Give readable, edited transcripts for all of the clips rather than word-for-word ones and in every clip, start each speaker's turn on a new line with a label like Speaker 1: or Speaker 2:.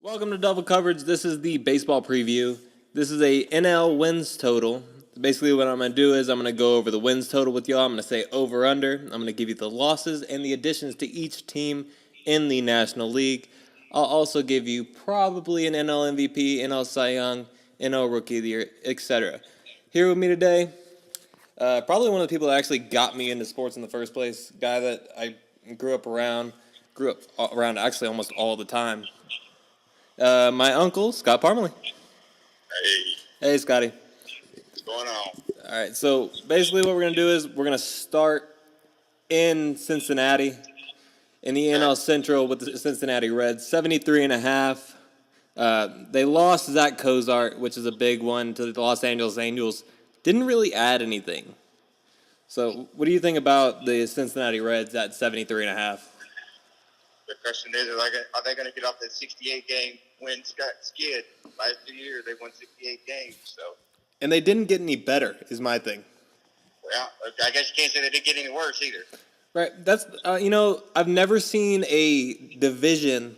Speaker 1: Welcome to Double Coverage. This is the baseball preview. This is a NL wins total. Basically what I'm going to do is I'm going to go over the wins total with y'all. I'm going to say over under. I'm going to give you the losses and the additions to each team in the National League. I'll also give you probably an NL MVP, NL Cy Young, NL Rookie of the Year, etc. Here with me today, probably one of the people that actually got me into sports in the first place. Guy that I grew up around actually almost all the time. My uncle, Scott Parmalee.
Speaker 2: Hey,
Speaker 1: Hey, Scotty.
Speaker 2: what's going on?
Speaker 1: All right, so basically what we're going to do is we're going to start in Cincinnati, in the NL Central with the Cincinnati Reds, 73.5. They lost Zach Cozart, which is a big one, to the Los Angeles Angels. Didn't really add anything. So what do you think about the Cincinnati Reds at 73.5?
Speaker 2: The question is, are they going to get off that 68-game win skid? Last 2 years, they won 68 games. So,
Speaker 1: And they didn't get any better, is my thing.
Speaker 2: well, I guess you can't say they didn't get any worse either.
Speaker 1: Right. That's I've never seen a division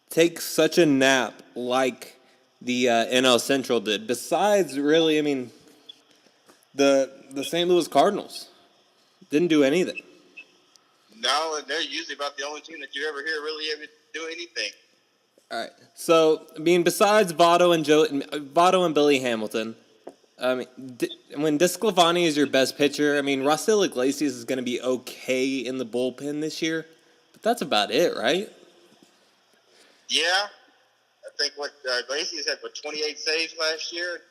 Speaker 1: take such a nap like the NL Central did. Besides, really, the St. Louis Cardinals didn't do anything.
Speaker 2: No, and they're usually about the only team that you ever hear really ever do anything.
Speaker 1: All right. So, besides Votto and Billy Hamilton, when Disclafani is your best pitcher, Raisel Iglesias is going to be okay in the bullpen this year, but that's about it, right?
Speaker 2: Yeah, I think Iglesias had 28 saves last year.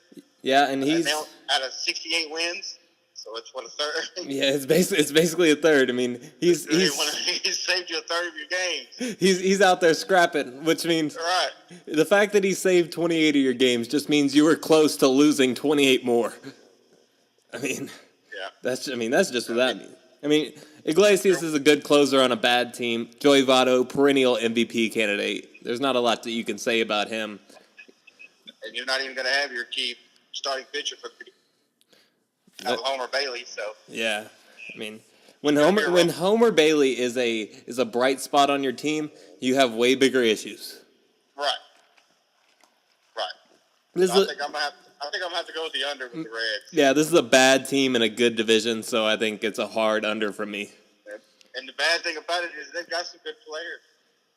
Speaker 1: Yeah, and he's
Speaker 2: now out of 68 wins. So it's a third.
Speaker 1: Yeah, it's basically a third. He's
Speaker 2: saved you a third of your games.
Speaker 1: He's out there scrapping, which means
Speaker 2: Right.
Speaker 1: The fact that he saved 28 of your games just means you were close to losing 28 more.
Speaker 2: Yeah.
Speaker 1: That's just what that means. Iglesias is a good closer on a bad team. Joey Votto, perennial MVP candidate. There's not a lot that you can say about him.
Speaker 2: And you're not even going to have your key starting pitcher for Homer Bailey. So
Speaker 1: yeah, when Homer Bailey is a bright spot on your team, you have way bigger issues.
Speaker 2: Right. I think I'm gonna have to go with the under with the Reds.
Speaker 1: Yeah, this is a bad team in a good division, so I think it's a hard under for me.
Speaker 2: And the bad thing about it is they've got some good players.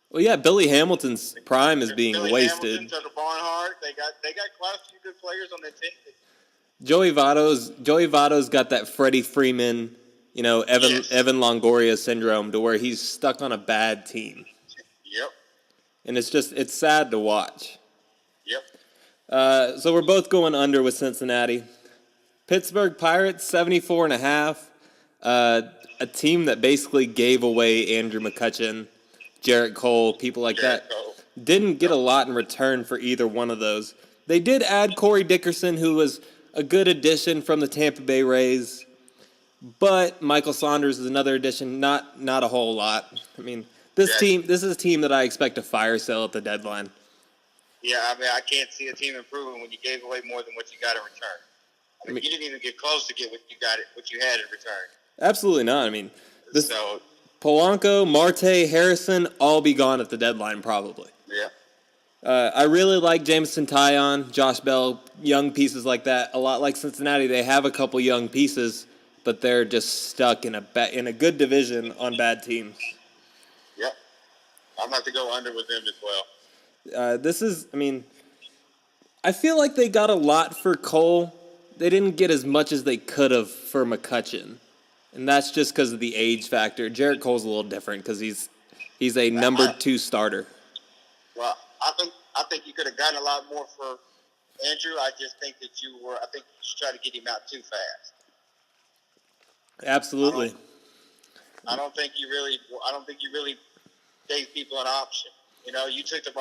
Speaker 1: Well, yeah, Billy Hamilton's prime is being wasted.
Speaker 2: Billy Hamilton, Trevor Barnhart, they got quite a few good players on that team.
Speaker 1: Joey Votto's got that Freddie Freeman, Evan Longoria syndrome to where he's stuck on a bad team.
Speaker 2: Yep.
Speaker 1: And it's sad to watch.
Speaker 2: Yep.
Speaker 1: So we're both going under with Cincinnati. Pittsburgh Pirates, 74.5. A team that basically gave away Andrew McCutchen, Jarrett Cole, people like that. Didn't get a lot in return for either one of those. They did add Corey Dickerson, who was a good addition from the Tampa Bay Rays, but Michael Saunders is another addition, not a whole lot. This is a team that I expect to fire sale at the deadline.
Speaker 2: Yeah, I can't see a team improving when you gave away more than what you got in return. You didn't even get close to get what you had in return.
Speaker 1: Absolutely not. Polanco, Marte, Harrison, all be gone at the deadline probably.
Speaker 2: Yeah.
Speaker 1: I really like Jameson Taillon, Josh Bell, young pieces like that. A lot like Cincinnati, they have a couple young pieces, but they're just stuck in a good division on bad teams.
Speaker 2: Yep. I'm going to have to go under with them as well.
Speaker 1: I feel like they got a lot for Cole. They didn't get as much as they could have for McCutchen. And that's just because of the age factor. Jarrett Cole's a little different because he's a number 2 starter.
Speaker 2: Well, I think you could have gotten a lot more for Andrew. I just think that you tried to get him out too fast.
Speaker 1: Absolutely.
Speaker 2: I don't think you really gave people an option. You took it's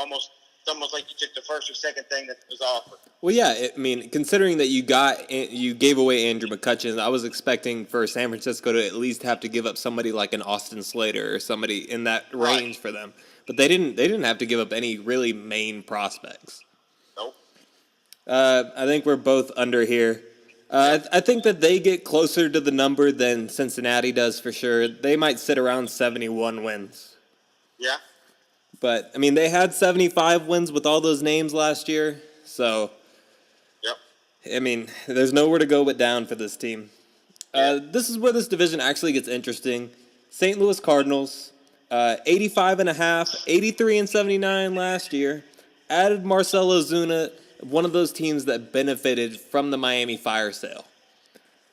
Speaker 2: almost like you took the first or second thing that was offered.
Speaker 1: Well, yeah, considering that you gave away Andrew McCutchen, I was expecting for San Francisco to at least have to give up somebody like an Austin Slater or somebody in that range for them. But they didn't have to give up any really main prospects.
Speaker 2: Nope.
Speaker 1: I think we're both under here. I think that they get closer to the number than Cincinnati does for sure. They might sit around 71 wins.
Speaker 2: Yeah.
Speaker 1: But, I mean, they had 75 wins with all those names last year. So,
Speaker 2: Yep.
Speaker 1: I mean, there's nowhere to go but down for this team. This is where this division actually gets interesting. St. Louis Cardinals, 85.5, 83-79 last year. Added Marcell Ozuna, one of those teams that benefited from the Miami fire sale.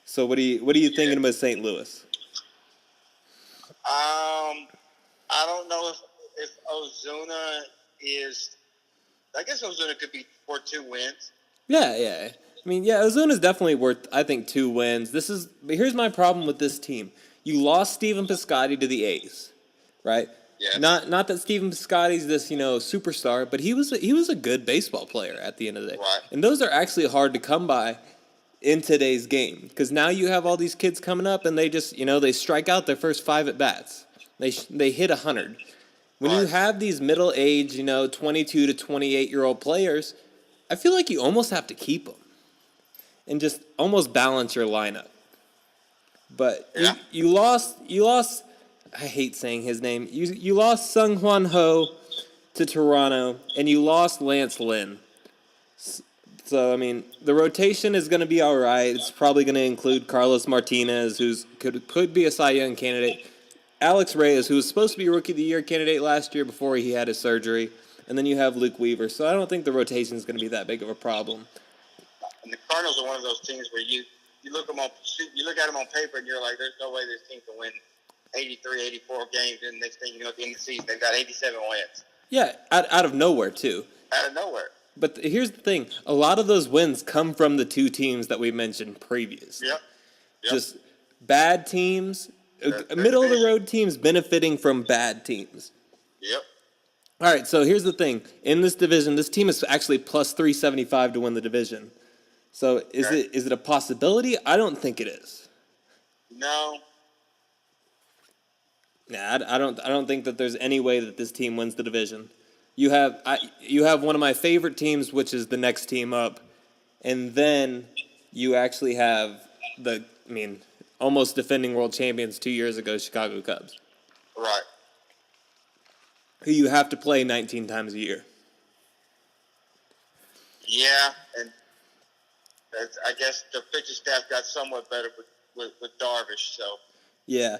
Speaker 1: So what are you thinking about St. Louis?
Speaker 2: I don't know if Ozuna is. I guess Ozuna could be for 2 wins.
Speaker 1: Yeah. I mean, yeah, Ozuna's definitely worth, I think, 2 wins. But here's my problem with this team. You lost Steven Piscotty to the A's, right?
Speaker 2: Yes.
Speaker 1: Not that Steven Piscotty's this, superstar, but he was a good baseball player at the end of the day.
Speaker 2: Right.
Speaker 1: And those are actually hard to come by in today's game, because now you have all these kids coming up and they just, they strike out their first 5 at bats. They hit 100. When you have these middle-aged, 22 to 28-year-old players, I feel like you almost have to keep them and just almost balance your lineup. But you lost. I hate saying his name. You lost Sung Hwan Ho to Toronto, and you lost Lance Lynn. So I mean, the rotation is going to be all right. It's probably going to include Carlos Martinez, who's could be a Cy Young candidate. Alex Reyes, who was supposed to be Rookie of the Year candidate last year before he had his surgery, and then you have Luke Weaver. So I don't think the rotation is going to be that big of a problem.
Speaker 2: And the Cardinals are one of those teams where you look at them on paper and you're like, there's no way this team can win 83, 84 games, and next thing you know, at the end of the season, they've got 87 wins.
Speaker 1: Yeah, out of nowhere too.
Speaker 2: Out of nowhere.
Speaker 1: But here's the thing: a lot of those wins come from the 2 teams that we mentioned previously.
Speaker 2: Yep.
Speaker 1: Just bad teams. Middle of the road teams benefiting from bad teams.
Speaker 2: Yep.
Speaker 1: All right, so here's the thing. In this division, this team is actually plus 375 to win the division. So is it a possibility? I don't think it is.
Speaker 2: No.
Speaker 1: Nah, I don't think that there's any way that this team wins the division. You have one of my favorite teams, which is the next team up, and then you actually have almost defending world champions 2 years ago, Chicago Cubs.
Speaker 2: Right.
Speaker 1: Who you have to play 19 times a year.
Speaker 2: Yeah, and I guess the pitching staff got somewhat better with Darvish, so.
Speaker 1: Yeah.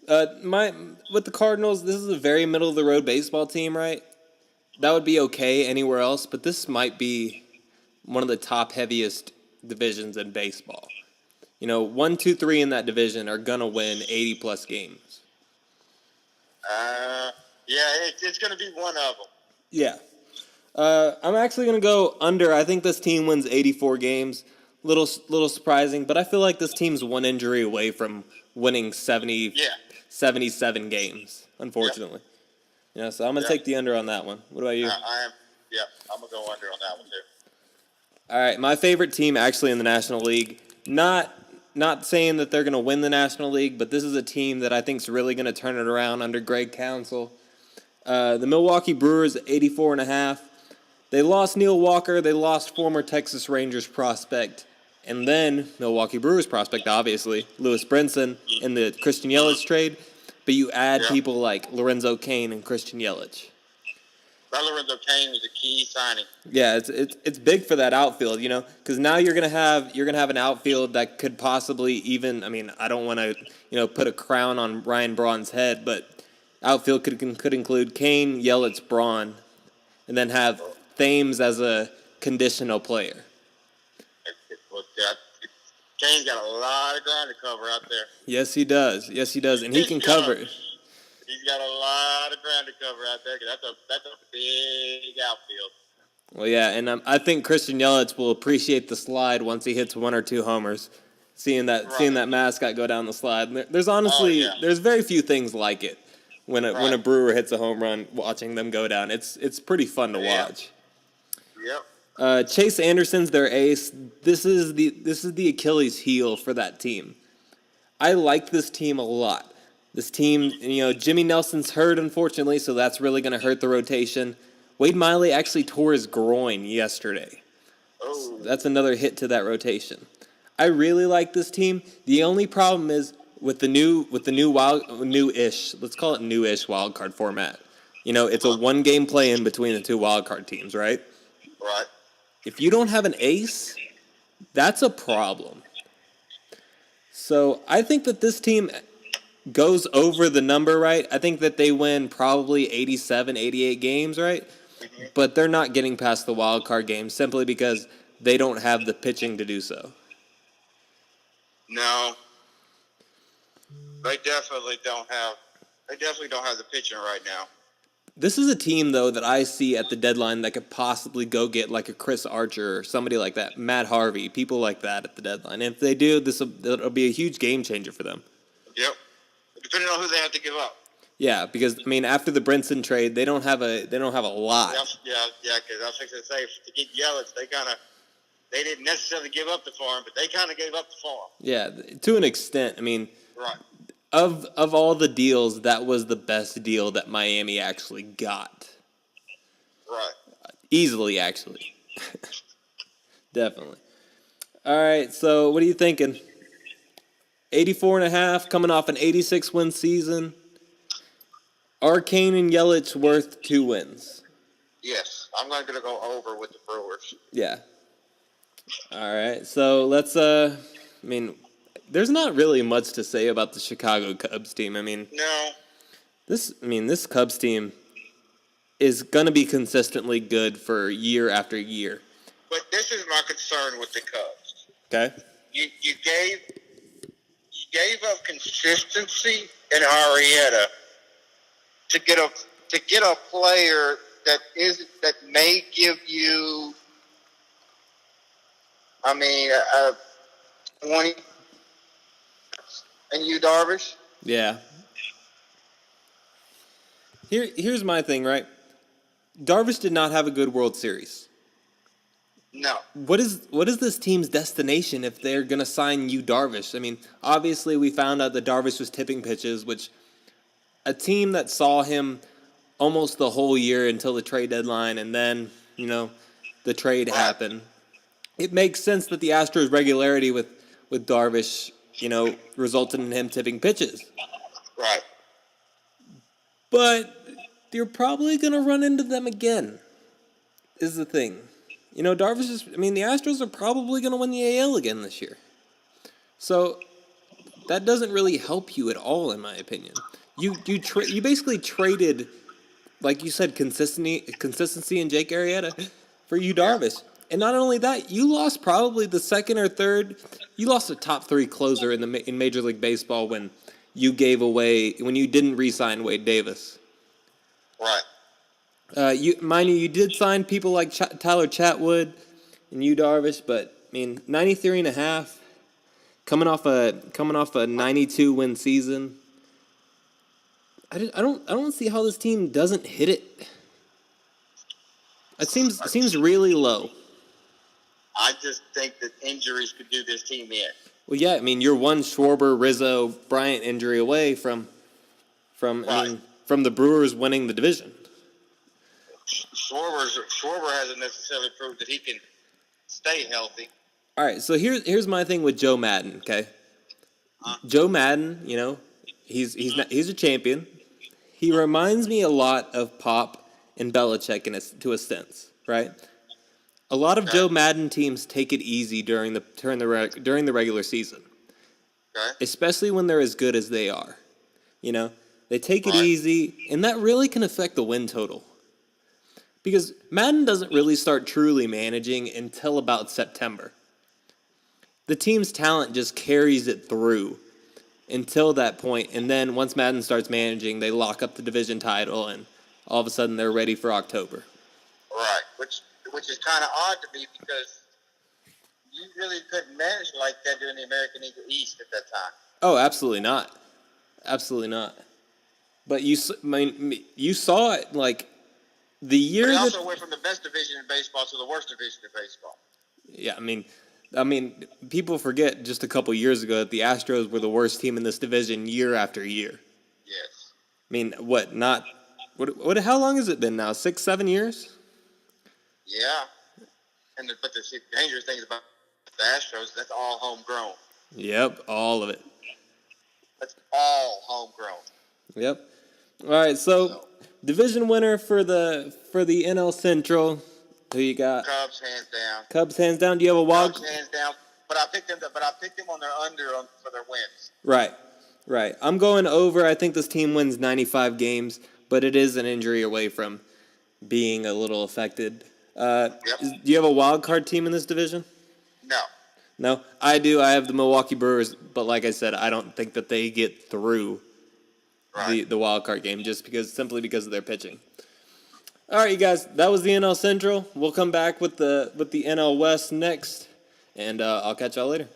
Speaker 1: With the Cardinals, this is a very middle-of-the-road baseball team, right? That would be okay anywhere else, but this might be one of the top heaviest divisions in baseball. 1, 2, 3 in that division are going to win 80-plus games.
Speaker 2: Yeah, it's going to be one of them.
Speaker 1: Yeah. I'm actually going to go under. I think this team wins 84 games. Little surprising, but I feel like this team's one injury away from winning 77 games, unfortunately. Yep. So I'm going to take the under on that one. What about you?
Speaker 2: I'm going to go under on that one, too.
Speaker 1: All right, my favorite team actually in the National League, not saying that they're going to win the National League, but this is a team that I think is really going to turn it around under Greg Counsell. The Milwaukee Brewers, 84.5. They lost Neil Walker. They lost former Texas Rangers prospect. And then Milwaukee Brewers prospect, obviously, Lewis Brinson in the Christian Yelich trade. But you add people like Lorenzo Cain and Christian Yelich.
Speaker 2: That Lorenzo Cain was a key signing.
Speaker 1: Yeah, it's big for that outfield, because now you're gonna have an outfield that could possibly even. I mean, I don't want to put a crown on Ryan Braun's head, but outfield could include Cain, Yelich, Braun, and then have Thames as a conditional player.
Speaker 2: Cain's got a lot of ground to cover out there.
Speaker 1: Yes, he does, and he can cover.
Speaker 2: He's got a lot of ground to cover out there because that's a big outfield.
Speaker 1: Well, yeah, and I think Christian Yelich will appreciate the slide once he hits 1 or 2 homers. Seeing that mascot go down the slide. There's honestly there's very few things like it when a Brewer hits a home run. Watching them go down, it's pretty fun to watch.
Speaker 2: Yep.
Speaker 1: Chase Anderson's their ace. This is the Achilles heel for that team. I like this team a lot. This team, Jimmy Nelson's hurt, unfortunately, so that's really going to hurt the rotation. Wade Miley actually tore his groin yesterday.
Speaker 2: Oh.
Speaker 1: So that's another hit to that rotation. I really like this team. The only problem is with the new-ish, let's call it new-ish wild card format. It's a one-game play-in between the two wild card teams, right?
Speaker 2: Right.
Speaker 1: If you don't have an ace, that's a problem. So I think that this team goes over the number, right? I think that they win probably 87, 88 games, right?
Speaker 2: Mm-hmm.
Speaker 1: But they're not getting past the wild card game simply because they don't have the pitching to do so.
Speaker 2: No, they definitely don't have. They definitely don't have the pitching right now.
Speaker 1: This is a team, though, that I see at the deadline that could possibly go get like a Chris Archer or somebody like that, Matt Harvey, people like that at the deadline. And if they do, it'll be a huge game changer for them.
Speaker 2: Yep. Depending on who they have to give up.
Speaker 1: Yeah, because after the Brinson trade, they don't have a lot.
Speaker 2: Yeah. Because I was fixing to say to get Yelich, they didn't necessarily give up the farm, but they kind of gave up the farm.
Speaker 1: Yeah, to an extent.
Speaker 2: Right.
Speaker 1: Of all the deals, that was the best deal that Miami actually got.
Speaker 2: Right.
Speaker 1: Easily, actually. Definitely. All right, so what are you thinking? 84.5, coming off an 86-win season. Are Kane and Yelich worth 2 wins?
Speaker 2: Yes, I'm not going to go over with the Brewers.
Speaker 1: Yeah. All right, so let's, there's not really much to say about the Chicago Cubs team.
Speaker 2: No.
Speaker 1: This Cubs team is going to be consistently good for year after year.
Speaker 2: But this is my concern with the Cubs.
Speaker 1: Okay.
Speaker 2: You gave up consistency in Arrieta to get a player that may give you 20 and you Darvish.
Speaker 1: Yeah. Here's my thing, right? Darvish did not have a good World Series.
Speaker 2: No.
Speaker 1: What is this team's destination if they're going to sign you Darvish? Obviously we found out that Darvish was tipping pitches, which a team that saw him almost the whole year until the trade deadline and then, the trade happened. It makes sense that the Astros' regularity with Darvish, resulted in him tipping pitches.
Speaker 2: Right.
Speaker 1: But you're probably going to run into them again, is the thing. Darvish is, the Astros are probably going to win the AL again this year. So that doesn't really help you at all, in my opinion. You basically traded, like you said, consistency in Jake Arrieta for you Darvish. And not only that, you lost probably the second or third. You lost a top 3 closer in Major League Baseball when you didn't re-sign Wade Davis.
Speaker 2: Right.
Speaker 1: You did sign people like Tyler Chatwood and you Darvish, but 93.5, coming off a 92 win season. I don't see how this team doesn't hit it. It seems really low.
Speaker 2: I just think that injuries could do this team in.
Speaker 1: Well, yeah, you're one Schwarber, Rizzo, Bryant injury away from the Brewers winning the division.
Speaker 2: Schwarber hasn't necessarily proved that he can stay healthy.
Speaker 1: All right, so here's my thing with Joe Madden. Okay, Joe Madden, he's a champion. He reminds me a lot of Pop and Belichick to a sense, right? A lot of Joe Madden teams take it easy during the regular season, especially when they're as good as they are. They take it easy, and that really can affect the win total. Because Madden doesn't really start truly managing until about September. The team's talent just carries it through until that point, and then once Madden starts managing, they lock up the division title, and all of a sudden they're ready for October.
Speaker 2: Right, which is kind of odd to me because you really couldn't manage like that during the American League East at that time.
Speaker 1: Oh, absolutely not. Absolutely not. But you saw it like the year.
Speaker 2: But it also went from the best division in baseball to the worst division in baseball.
Speaker 1: Yeah, people forget just a couple years ago that the Astros were the worst team in this division year after year.
Speaker 2: Yes.
Speaker 1: How long has it been now? 6-7 years?
Speaker 2: Yeah. But the dangerous thing about the Astros, that's all homegrown.
Speaker 1: Yep, all of it.
Speaker 2: That's all homegrown.
Speaker 1: Yep. All right, so Division winner for the NL Central. Who you got?
Speaker 2: Cubs hands down.
Speaker 1: Cubs hands down. Do you have a wild?
Speaker 2: Cubs hands down. But I picked them. On their under for their wins.
Speaker 1: Right. I'm going over. I think this team wins 95 games, but it is an injury away from being a little affected.
Speaker 2: Yep.
Speaker 1: Do you have a wild card team in this division? No, I do. I have the Milwaukee Brewers, but like I said, I don't think that they get through the wild card game simply because of their pitching. All right, you guys, that was the NL Central. We'll come back with the NL West next, and I'll catch y'all later.